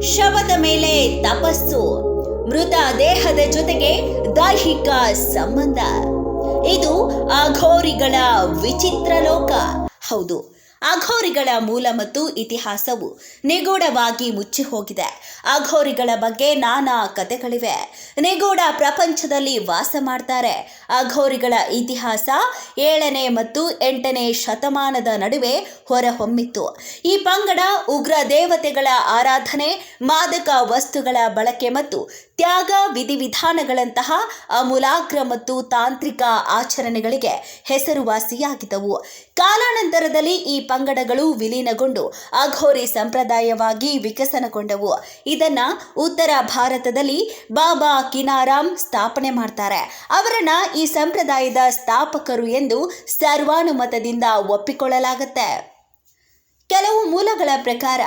ಶವದ ಮೇಲೆ ತಪಸ್ಸು, ಮೃತ ದೇಹದ ಜೊತೆಗೆ ದೈಹಿಕ ಸಂಬಂಧ. ಇದು ಅಘೋರಿಗಳ ವಿಚಿತ್ರ ಲೋಕ. ಹೌದು, ಅಘೋರಿಗಳ ಮೂಲ ಮತ್ತು ಇತಿಹಾಸವು ನಿಗೂಢವಾಗಿ ಮುಚ್ಚಿ ಹೋಗಿದೆ. ಅಘೋರಿಗಳ ಬಗ್ಗೆ ನಾನಾ ಕಥೆಗಳಿವೆ. ನಿಗೂಢ ಪ್ರಪಂಚದಲ್ಲಿ ವಾಸ ಮಾಡ್ತಾರೆ. ಅಘೋರಿಗಳ ಇತಿಹಾಸ 7ನೇ ಮತ್ತು 8ನೇ ಶತಮಾನದ ನಡುವೆ ಹೊರಹೊಮ್ಮಿತ್ತು. ಈ ಪಂಗಡ ಉಗ್ರ ದೇವತೆಗಳ ಆರಾಧನೆ, ಮಾದಕ ವಸ್ತುಗಳ ಬಳಕೆ ಮತ್ತು ತ್ಯಾಗ ವಿಧಿವಿಧಾನಗಳಂತಹ ಅಮೂಲಾಗ್ರ ಮತ್ತು ತಾಂತ್ರಿಕ ಆಚರಣೆಗಳಿಗೆ ಹೆಸರುವಾಸಿಯಾಗಿದ್ದವು. ಕಾಲಾನಂತರದಲ್ಲಿ ಈ ಪಂಗಡಗಳು ವಿಲೀನಗೊಂಡು ಅಘೋರಿ ಸಂಪ್ರದಾಯವಾಗಿ ವಿಕಸನಗೊಂಡವು. ಇದನ್ನ ಉತ್ತರ ಭಾರತದಲ್ಲಿ ಬಾಬಾ ಕಿನಾರಾಮ್ ಸ್ಥಾಪನೆ ಮಾಡ್ತಾರೆ. ಅವರನ್ನ ಈ ಸಂಪ್ರದಾಯದ ಸ್ಥಾಪಕರು ಎಂದು ಸರ್ವಾನುಮತದಿಂದ ಒಪ್ಪಿಕೊಳ್ಳಲಾಗುತ್ತೆ. ಕೆಲವು ಮೂಲಗಳ ಪ್ರಕಾರ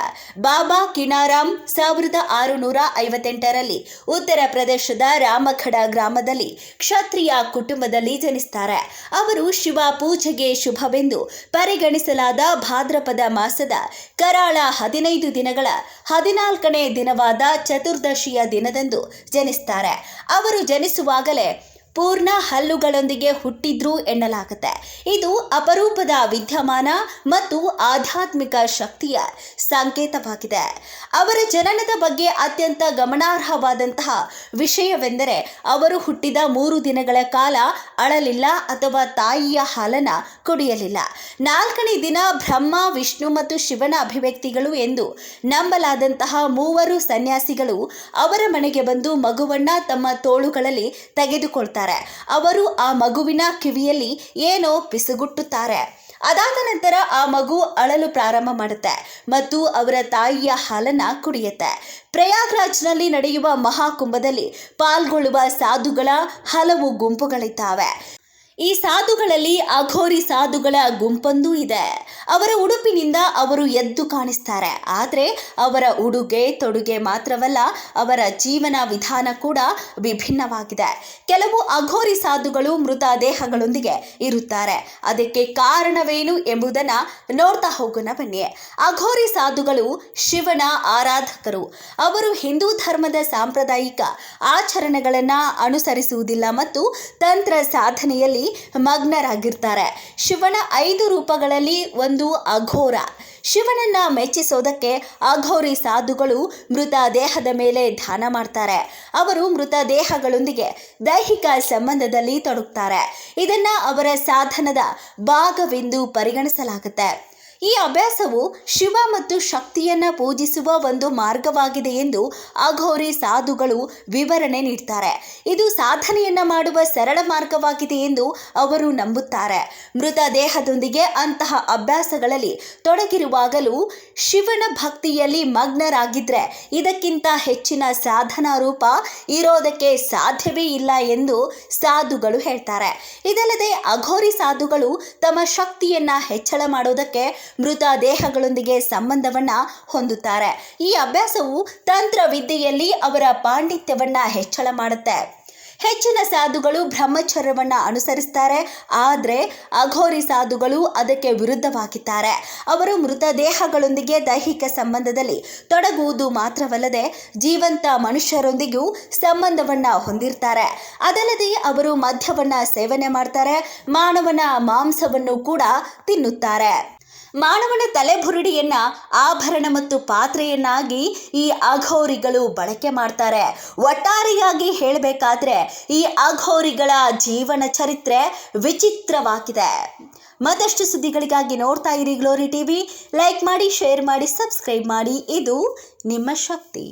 ಬಾಬಾ ಕಿನಾರಾಮ್ 1658ರಲ್ಲಿ ಉತ್ತರ ಪ್ರದೇಶದ ರಾಮಖಡ ಗ್ರಾಮದಲ್ಲಿ ಕ್ಷತ್ರಿಯ ಕುಟುಂಬದಲ್ಲಿ ಜನಿಸ್ತಾರೆ. ಅವರು ಶಿವ ಪೂಜೆಗೆ ಶುಭವೆಂದು ಪರಿಗಣಿಸಲಾದ ಭಾದ್ರಪದ ಮಾಸದ ಕರಾಳ 15 ದಿನಗಳ 14ನೇ ದಿನವಾದ ಚತುರ್ದಶಿಯ ದಿನದಂದು ಜನಿಸ್ತಾರೆ. ಅವರು ಜನಿಸುವಾಗಲೇ ಪೂರ್ಣ ಹಲ್ಲುಗಳೊಂದಿಗೆ ಹುಟ್ಟಿದ್ರು ಎನ್ನಲಾಗುತ್ತೆ. ಇದು ಅಪರೂಪದ ವಿದ್ಯಮಾನ ಮತ್ತು ಆಧ್ಯಾತ್ಮಿಕ ಶಕ್ತಿಯ ಸಂಕೇತವಾಗಿದೆ. ಅವರ ಜನನದ ಬಗ್ಗೆ ಅತ್ಯಂತ ಗಮನಾರ್ಹವಾದಂತಹ ವಿಷಯವೆಂದರೆ ಅವರು ಹುಟ್ಟಿದ 3 ದಿನಗಳ ಕಾಲ ಅಳಲಿಲ್ಲ ಅಥವಾ ತಾಯಿಯ ಹಾಲನ್ನು ಕುಡಿಯಲಿಲ್ಲ. 4ನೇ ದಿನ ಬ್ರಹ್ಮ, ವಿಷ್ಣು ಮತ್ತು ಶಿವನ ಅಭಿವ್ಯಕ್ತಿಗಳು ಎಂದು ನಂಬಲಾದಂತಹ 3 ಸನ್ಯಾಸಿಗಳು ಅವರ ಮನೆಗೆ ಬಂದು ಮಗುವನ್ನ ತಮ್ಮ ತೋಳುಗಳಲ್ಲಿ ತೆಗೆದುಕೊಳ್ತಾರೆ. ಅವರು ಆ ಮಗುವಿನ ಕಿವಿಯಲ್ಲಿ ಏನೋ ಪಿಸುಗುಟ್ಟುತ್ತಾರೆ. ಅದಾದ ನಂತರ ಆ ಮಗು ಅಳಲು ಪ್ರಾರಂಭ ಮಾಡುತ್ತೆ ಮತ್ತು ಅವರ ತಾಯಿಯ ಹಾಲನ್ನ ಕುಡಿಯುತ್ತೆ. ಪ್ರಯಾಗ್ರಾಜ್ನಲ್ಲಿ ನಡೆಯುವ ಮಹಾಕುಂಭದಲ್ಲಿ ಪಾಲ್ಗೊಳ್ಳುವ ಸಾಧುಗಳ ಹಲವು ಗುಂಪುಗಳಿದ್ದಾವೆ. ಈ ಸಾಧುಗಳಲ್ಲಿ ಅಘೋರಿ ಸಾಧುಗಳ ಗುಂಪೊಂದು ಇದೆ. ಅವರ ಉಡುಪಿನಿಂದ ಅವರು ಎದ್ದು ಕಾಣಿಸ್ತಾರೆ. ಆದರೆ ಅವರ ಉಡುಗೆ ತೊಡುಗೆ ಮಾತ್ರವಲ್ಲ, ಅವರ ಜೀವನ ವಿಧಾನ ಕೂಡ ವಿಭಿನ್ನವಾಗಿದೆ. ಕೆಲವು ಅಘೋರಿ ಸಾಧುಗಳು ಮೃತ ದೇಹಗಳೊಂದಿಗೆ ಇರುತ್ತಾರೆ. ಅದಕ್ಕೆ ಕಾರಣವೇನು ಎಂಬುದನ್ನು ನೋಡ್ತಾ ಹೋಗೋಣ ಬನ್ನಿ. ಅಘೋರಿ ಸಾಧುಗಳು ಶಿವನ ಆರಾಧಕರು. ಅವರು ಹಿಂದೂ ಧರ್ಮದ ಸಾಂಪ್ರದಾಯಿಕ ಆಚರಣೆಗಳನ್ನು ಅನುಸರಿಸುವುದಿಲ್ಲ ಮತ್ತು ತಂತ್ರ ಸಾಧನೆಯಲ್ಲಿ ಮಗ್ನರಾಗಿರ್ತಾರೆ. ಶಿವನ 5 ರೂಪಗಳಲ್ಲಿ ಒಂದು ಅಘೋರ. ಶಿವನನ್ನ ಮೆಚ್ಚಿಸೋದಕ್ಕೆ ಅಘೋರಿ ಸಾಧುಗಳು ಮೃತ ದೇಹದ ಮೇಲೆ ಧ್ಯಾನ ಮಾಡ್ತಾರೆ. ಅವರು ಮೃತ ದೇಹಗಳೊಂದಿಗೆ ದೈಹಿಕ ಸಂಬಂಧದಲ್ಲಿ ತೊಡಗುತ್ತಾರೆ. ಇದನ್ನ ಅವರ ಸಾಧನದ ಭಾಗವೆಂದು ಪರಿಗಣಿಸಲಾಗುತ್ತೆ. ಈ ಅಭ್ಯಾಸವು ಶಿವ ಮತ್ತು ಶಕ್ತಿಯನ್ನ ಪೂಜಿಸುವ ಒಂದು ಮಾರ್ಗವಾಗಿದೆ ಎಂದು ಅಘೋರಿ ಸಾಧುಗಳು ವಿವರಣೆ ನೀಡ್ತಾರೆ. ಇದು ಸಾಧನೆಯನ್ನ ಮಾಡುವ ಸರಳ ಮಾರ್ಗವಾಗಿದೆ ಎಂದು ಅವರು ನಂಬುತ್ತಾರೆ. ಮೃತ ದೇಹದೊಂದಿಗೆ ಅಂತಹ ಅಭ್ಯಾಸಗಳಲ್ಲಿ ತೊಡಗಿರುವಾಗಲೂ ಶಿವನ ಭಕ್ತಿಯಲ್ಲಿ ಮಗ್ನರಾಗಿದ್ರೆ ಇದಕ್ಕಿಂತ ಹೆಚ್ಚಿನ ಸಾಧನಾ ರೂಪ ಇರೋದಕ್ಕೆ ಸಾಧ್ಯವೇ ಇಲ್ಲ ಎಂದು ಸಾಧುಗಳು ಹೇಳ್ತಾರೆ. ಇದಲ್ಲದೆ ಅಘೋರಿ ಸಾಧುಗಳು ತಮ್ಮ ಶಕ್ತಿಯನ್ನ ಹೆಚ್ಚಳ ಮಾಡೋದಕ್ಕೆ ಮೃತ ದೇಹಗಳೊಂದಿಗೆ ಸಂಬಂಧವನ್ನ ಹೊಂದುತ್ತಾರೆ. ಈ ಅಭ್ಯಾಸವು ತಂತ್ರ ವಿದ್ಯೆಯಲ್ಲಿ ಅವರ ಪಾಂಡಿತ್ಯವನ್ನ ಹೆಚ್ಚಳ ಮಾಡುತ್ತೆ. ಹೆಚ್ಚಿನ ಸಾಧುಗಳು ಬ್ರಹ್ಮಚರ್ಯವನ್ನ ಅನುಸರಿಸ್ತಾರೆ. ಆದರೆ ಅಘೋರಿ ಸಾಧುಗಳು ಅದಕ್ಕೆ ವಿರುದ್ಧವಾಗಿದ್ದಾರೆ. ಅವರು ಮೃತ ದೇಹಗಳೊಂದಿಗೆ ದೈಹಿಕ ಸಂಬಂಧದಲ್ಲಿ ತೊಡಗುವುದು ಮಾತ್ರವಲ್ಲದೆ ಜೀವಂತ ಮನುಷ್ಯರೊಂದಿಗೂ ಸಂಬಂಧವನ್ನ ಹೊಂದಿರ್ತಾರೆ. ಅದಲ್ಲದೆ ಅವರು ಮದ್ಯವನ್ನ ಸೇವನೆ ಮಾಡ್ತಾರೆ. ಮಾನವನ ಮಾಂಸವನ್ನು ಕೂಡ ತಿನ್ನುತ್ತಾರೆ. ಮಾನವನ ತಲೆಬುರುಡಿಯನ್ನ ಆಭರಣ ಮತ್ತು ಪಾತ್ರೆಯನ್ನಾಗಿ ಈ ಅಘೋರಿಗಳು ಬಳಕೆ ಮಾಡ್ತಾರೆ. ಒಟ್ಟಾರೆಯಾಗಿ ಹೇಳಬೇಕಾದ್ರೆ ಈ ಅಘೋರಿಗಳ ಜೀವನ ಚರಿತ್ರೆ ವಿಚಿತ್ರವಾಗಿದೆ. ಮತ್ತಷ್ಟು ಸುದ್ದಿಗಳಿಗಾಗಿ ನೋಡ್ತಾ ಇರಿ ಗ್ಲೋರಿ ಟಿವಿ. ಲೈಕ್ ಮಾಡಿ, ಶೇರ್ ಮಾಡಿ, ಸಬ್ಸ್ಕ್ರೈಬ್ ಮಾಡಿ. ಇದು ನಿಮ್ಮ ಶಕ್ತಿ.